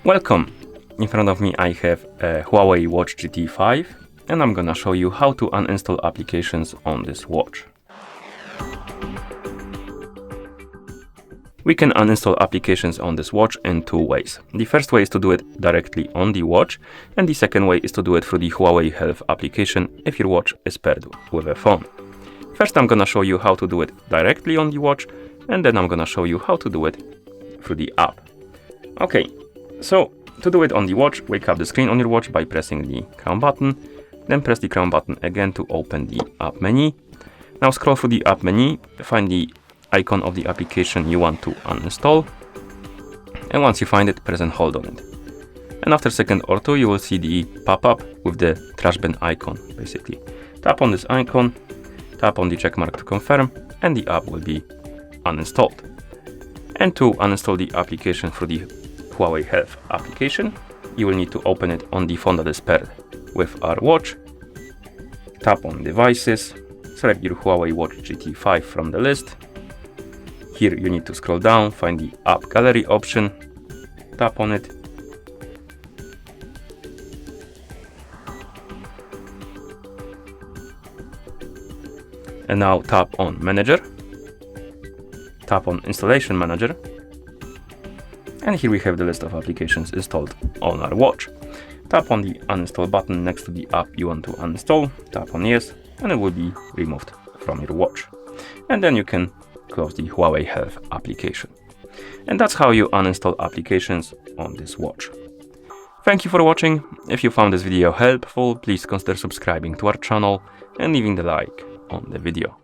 Welcome! In front of me I have a HUAWEI Watch GT 5 and I'm gonna show you how to uninstall applications on this watch. We can uninstall applications on this watch in two ways. The first way is to do it directly on the watch, and the second way is to do it through the HUAWEI Health application if your watch is paired with a phone. First I'm gonna show you how to do it directly on the watch, and then I'm gonna show you how to do it through the app. Okay, so to do it on the watch, wake up the screen on your watch by pressing the crown button, then press the crown button again to open the app menu. Now scroll through the app menu, find the icon of the application you want to uninstall, and once you find it, press and hold on it. And after a second or two, you will see the pop-up with the trash bin icon, basically. Tap on this icon, tap on the check mark to confirm, and the app will be uninstalled. And to uninstall the application through the HUAWEI Health application, you will need to open it on the phone that is paired with our watch. Tap on Devices, select your HUAWEI Watch GT 5 from the list. Here you need to scroll down, find the App Gallery option, tap on it. And now tap on Manager, tap on Installation Manager, and here we have the list of applications installed on our watch. Tap on the uninstall button next to the app you want to uninstall, tap on yes, and it will be removed from your watch. And then you can close the HUAWEI Health application. And that's how you uninstall applications on this watch. Thank you for watching. If you found this video helpful, please consider subscribing to our channel and leaving the like on the video.